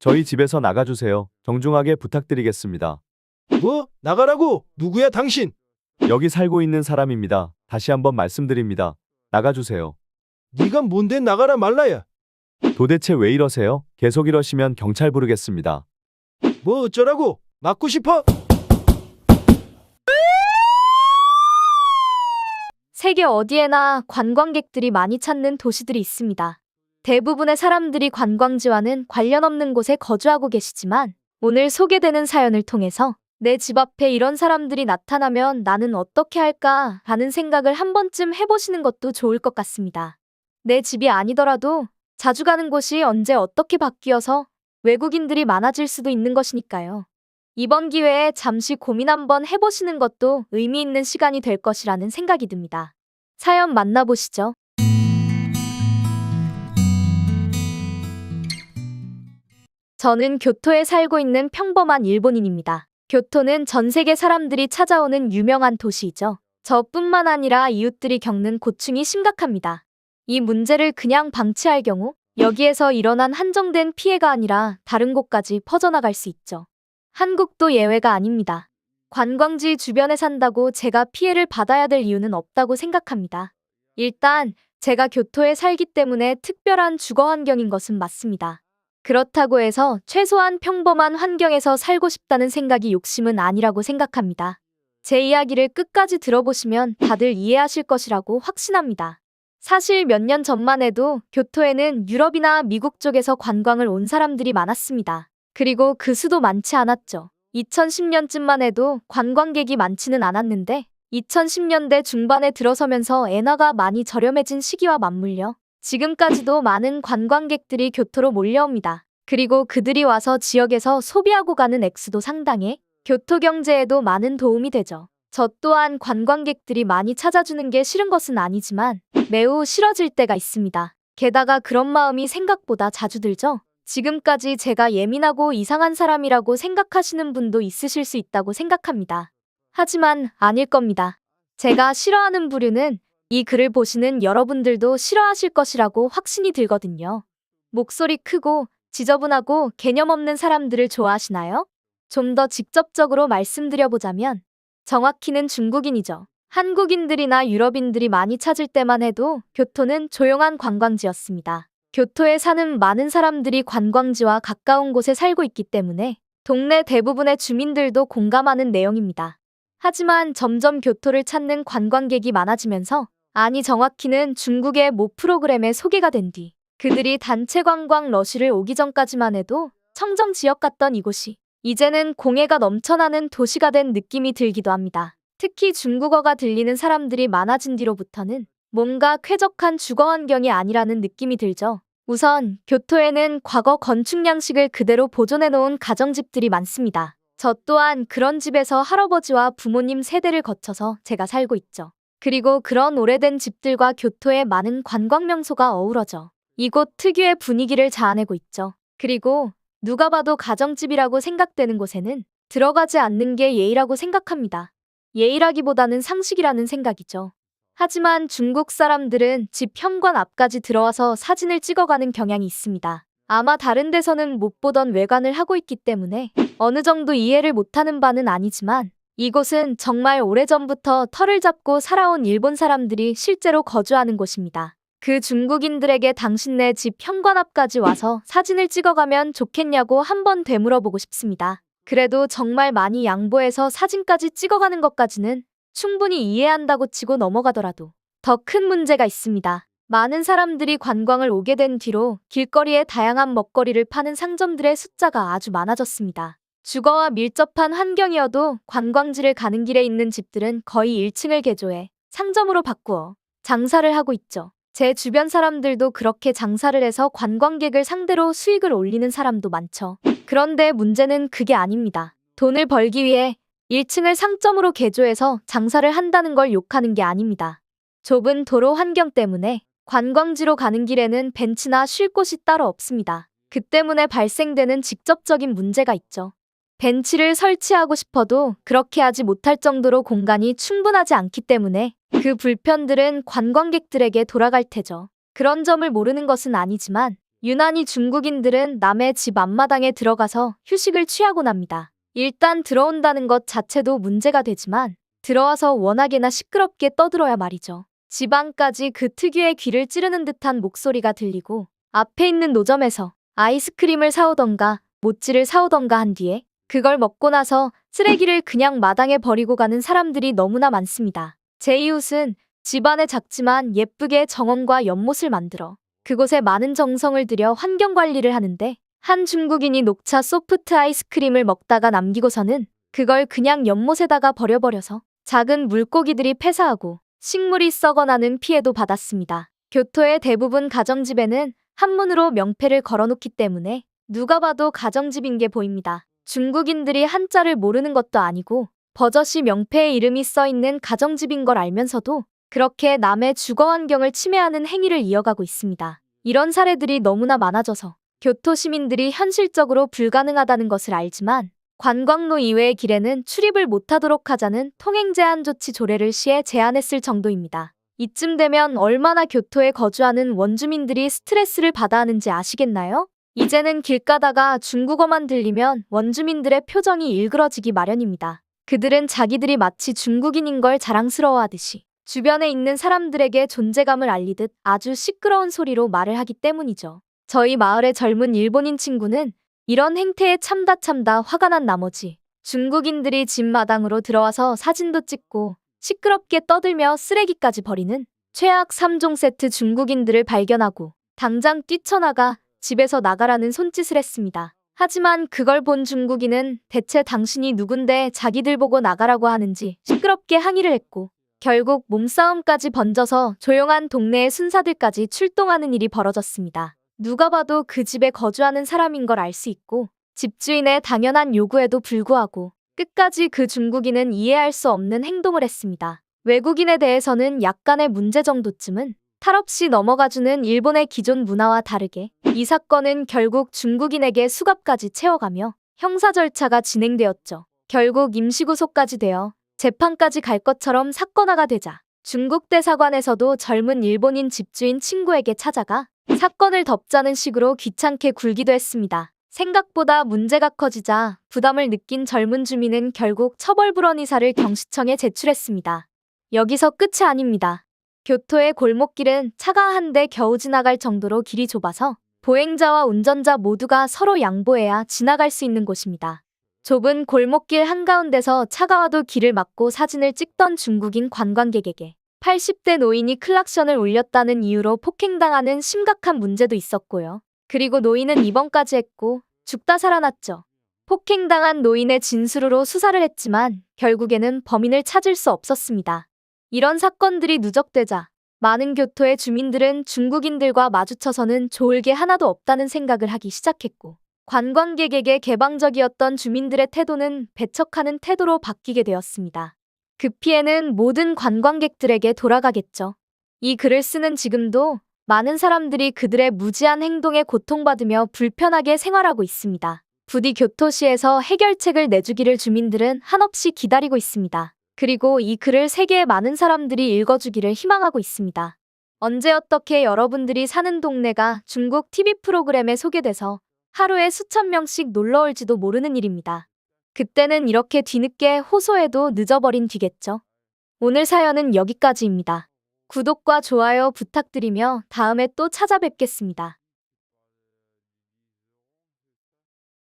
저희 집에서 나가주세요. 정중하게 부탁드리겠습니다. 뭐? 나가라고? 누구야 당신? 여기 살고 있는 사람입니다. 다시 한번 말씀드립니다. 나가주세요. 네가 뭔데 나가라 말라야? 도대체 왜 이러세요? 계속 이러시면 경찰 부르겠습니다. 뭐 어쩌라고? 맞고 싶어? 세계 어디에나 관광객들이 많이 찾는 도시들이 있습니다. 대부분의 사람들이 관광지와는 관련 없는 곳에 거주하고 계시지만 오늘 소개되는 사연을 통해서 내 집 앞에 이런 사람들이 나타나면 나는 어떻게 할까 하는 생각을 한 번쯤 해보시는 것도 좋을 것 같습니다. 내 집이 아니더라도 자주 가는 곳이 언제 어떻게 바뀌어서 외국인들이 많아질 수도 있는 것이니까요. 이번 기회에 잠시 고민 한번 해보시는 것도 의미 있는 시간이 될 것이라는 생각이 듭니다. 사연 만나보시죠. 저는 교토에 살고 있는 평범한 일본인입니다. 교토는 전 세계 사람들이 찾아오는 유명한 도시이죠. 저뿐만 아니라 이웃들이 겪는 고충이 심각합니다. 이 문제를 그냥 방치할 경우 여기에서 일어난 한정된 피해가 아니라 다른 곳까지 퍼져나갈 수 있죠. 한국도 예외가 아닙니다. 관광지 주변에 산다고 제가 피해를 받아야 될 이유는 없다고 생각합니다. 일단 제가 교토에 살기 때문에 특별한 주거 환경인 것은 맞습니다. 그렇다고 해서 최소한 평범한 환경에서 살고 싶다는 생각이 욕심은 아니라고 생각합니다. 제 이야기를 끝까지 들어보시면 다들 이해하실 것이라고 확신합니다. 사실 몇 년 전만 해도 교토에는 유럽이나 미국 쪽에서 관광을 온 사람들이 많았습니다. 그리고 그 수도 많지 않았죠. 2010년쯤만 해도 관광객이 많지는 않았는데 2010년대 중반에 들어서면서 엔화가 많이 저렴해진 시기와 맞물려 지금까지도 많은 관광객들이 교토로 몰려옵니다. 그리고 그들이 와서 지역에서 소비하고 가는 액수도 상당해 교토 경제에도 많은 도움이 되죠. 저 또한 관광객들이 많이 찾아주는 게 싫은 것은 아니지만 매우 싫어질 때가 있습니다. 게다가 그런 마음이 생각보다 자주 들죠. 지금까지 제가 예민하고 이상한 사람이라고 생각하시는 분도 있으실 수 있다고 생각합니다. 하지만 아닐 겁니다. 제가 싫어하는 부류는 이 글을 보시는 여러분들도 싫어하실 것이라고 확신이 들거든요. 목소리 크고 지저분하고 개념 없는 사람들을 좋아하시나요? 좀 더 직접적으로 말씀드려보자면 정확히는 중국인이죠. 한국인들이나 유럽인들이 많이 찾을 때만 해도 교토는 조용한 관광지였습니다. 교토에 사는 많은 사람들이 관광지와 가까운 곳에 살고 있기 때문에 동네 대부분의 주민들도 공감하는 내용입니다. 하지만 점점 교토를 찾는 관광객이 많아지면서 아니 정확히는 중국의 모 프로그램에 소개가 된 뒤 그들이 단체 관광 러쉬를 오기 전까지만 해도 청정 지역 같던 이곳이 이제는 공해가 넘쳐나는 도시가 된 느낌이 들기도 합니다. 특히 중국어가 들리는 사람들이 많아진 뒤로부터는 뭔가 쾌적한 주거 환경이 아니라는 느낌이 들죠. 우선 교토에는 과거 건축 양식을 그대로 보존해 놓은 가정집들이 많습니다. 저 또한 그런 집에서 할아버지와 부모님 세대를 거쳐서 제가 살고 있죠. 그리고 그런 오래된 집들과 교토의 많은 관광 명소가 어우러져 이곳 특유의 분위기를 자아내고 있죠. 그리고 누가 봐도 가정집이라고 생각되는 곳에는 들어가지 않는 게 예의라고 생각합니다. 예의라기보다는 상식이라는 생각이죠. 하지만 중국 사람들은 집 현관 앞까지 들어와서 사진을 찍어가는 경향이 있습니다. 아마 다른 데서는 못 보던 외관을 하고 있기 때문에 어느 정도 이해를 못하는 바는 아니지만 이곳은 정말 오래전부터 터를 잡고 살아온 일본 사람들이 실제로 거주하는 곳입니다. 그 중국인들에게 당신네 집 현관 앞까지 와서 사진을 찍어가면 좋겠냐고 한번 되물어보고 싶습니다. 그래도 정말 많이 양보해서 사진까지 찍어가는 것까지는 충분히 이해한다고 치고 넘어가더라도 더 큰 문제가 있습니다. 많은 사람들이 관광을 오게 된 뒤로 길거리에 다양한 먹거리를 파는 상점들의 숫자가 아주 많아졌습니다. 주거와 밀접한 환경이어도 관광지를 가는 길에 있는 집들은 거의 1층을 개조해 상점으로 바꾸어 장사를 하고 있죠. 제 주변 사람들도 그렇게 장사를 해서 관광객을 상대로 수익을 올리는 사람도 많죠. 그런데 문제는 그게 아닙니다. 돈을 벌기 위해 1층을 상점으로 개조해서 장사를 한다는 걸 욕하는 게 아닙니다. 좁은 도로 환경 때문에 관광지로 가는 길에는 벤치나 쉴 곳이 따로 없습니다. 그 때문에 발생되는 직접적인 문제가 있죠. 벤치를 설치하고 싶어도 그렇게 하지 못할 정도로 공간이 충분하지 않기 때문에 그 불편들은 관광객들에게 돌아갈 테죠. 그런 점을 모르는 것은 아니지만 유난히 중국인들은 남의 집 앞마당에 들어가서 휴식을 취하곤 합니다. 일단 들어온다는 것 자체도 문제가 되지만 들어와서 워낙에나 시끄럽게 떠들어야 말이죠. 집 안까지 그 특유의 귀를 찌르는 듯한 목소리가 들리고 앞에 있는 노점에서 아이스크림을 사오던가 모찌를 사오던가 한 뒤에 그걸 먹고 나서 쓰레기를 그냥 마당에 버리고 가는 사람들이 너무나 많습니다. 제 이웃은 집안에 작지만 예쁘게 정원과 연못을 만들어 그곳에 많은 정성을 들여 환경 관리를 하는데 한 중국인이 녹차 소프트 아이스크림을 먹다가 남기고서는 그걸 그냥 연못에다가 버려버려서 작은 물고기들이 폐사하고 식물이 썩어나는 피해도 받았습니다. 교토의 대부분 가정집에는 한문으로 명패를 걸어놓기 때문에 누가 봐도 가정집인 게 보입니다. 중국인들이 한자를 모르는 것도 아니고 버젓이 명패에 이름이 써있는 가정집인 걸 알면서도 그렇게 남의 주거 환경을 침해하는 행위를 이어가고 있습니다. 이런 사례들이 너무나 많아져서 교토 시민들이 현실적으로 불가능하다는 것을 알지만 관광로 이외의 길에는 출입을 못하도록 하자는 통행 제한 조치 조례를 시에 제안했을 정도입니다. 이쯤 되면 얼마나 교토에 거주하는 원주민들이 스트레스를 받아 하는지 아시겠나요? 이제는 길 가다가 중국어만 들리면 원주민들의 표정이 일그러지기 마련입니다. 그들은 자기들이 마치 중국인인 걸 자랑스러워하듯이 주변에 있는 사람들에게 존재감을 알리듯 아주 시끄러운 소리로 말을 하기 때문이죠. 저희 마을의 젊은 일본인 친구는 이런 행태에 참다 화가 난 나머지 중국인들이 집 마당으로 들어와서 사진도 찍고 시끄럽게 떠들며 쓰레기까지 버리는 최악 3종 세트 중국인들을 발견하고 당장 뛰쳐나가 집에서 나가라는 손짓을 했습니다. 하지만 그걸 본 중국인은 대체 당신이 누군데 자기들 보고 나가라고 하는지 시끄럽게 항의를 했고 결국 몸싸움까지 번져서 조용한 동네의 순사들까지 출동하는 일이 벌어졌습니다. 누가 봐도 그 집에 거주하는 사람인 걸 알 수 있고 집주인의 당연한 요구에도 불구하고 끝까지 그 중국인은 이해할 수 없는 행동을 했습니다. 외국인에 대해서는 약간의 문제 정도쯤은 탈없이 넘어가주는 일본의 기존 문화와 다르게 이 사건은 결국 중국인에게 수갑까지 채워가며 형사 절차가 진행되었죠. 결국 임시구속까지 되어 재판까지 갈 것처럼 사건화가 되자 중국 대사관에서도 젊은 일본인 집주인 친구에게 찾아가 사건을 덮자는 식으로 귀찮게 굴기도 했습니다. 생각보다 문제가 커지자 부담을 느낀 젊은 주민은 결국 처벌불원 의사를 경시청에 제출했습니다. 여기서 끝이 아닙니다. 교토의 골목길은 차가 한 대 겨우 지나갈 정도로 길이 좁아서 보행자와 운전자 모두가 서로 양보해야 지나갈 수 있는 곳입니다. 좁은 골목길 한가운데서 차가 와도 길을 막고 사진을 찍던 중국인 관광객에게 80대 노인이 클락션을 울렸다는 이유로 폭행당하는 심각한 문제도 있었고요. 그리고 노인은 입원까지 했고 죽다 살아났죠. 폭행당한 노인의 진술으로 수사를 했지만 결국에는 범인을 찾을 수 없었습니다. 이런 사건들이 누적되자 많은 교토의 주민들은 중국인들과 마주쳐서는 좋을 게 하나도 없다는 생각을 하기 시작했고 관광객에게 개방적이었던 주민들의 태도는 배척하는 태도로 바뀌게 되었습니다. 그 피해는 모든 관광객들에게 돌아가겠죠. 이 글을 쓰는 지금도 많은 사람들이 그들의 무지한 행동에 고통받으며 불편하게 생활하고 있습니다. 부디 교토시에서 해결책을 내주기를 주민들은 한없이 기다리고 있습니다. 그리고 이 글을 세계의 많은 사람들이 읽어주기를 희망하고 있습니다. 언제 어떻게 여러분들이 사는 동네가 중국 TV 프로그램에 소개돼서 하루에 수천 명씩 놀러올지도 모르는 일입니다. 그때는 이렇게 뒤늦게 호소해도 늦어버린 뒤겠죠. 오늘 사연은 여기까지입니다. 구독과 좋아요 부탁드리며 다음에 또 찾아뵙겠습니다.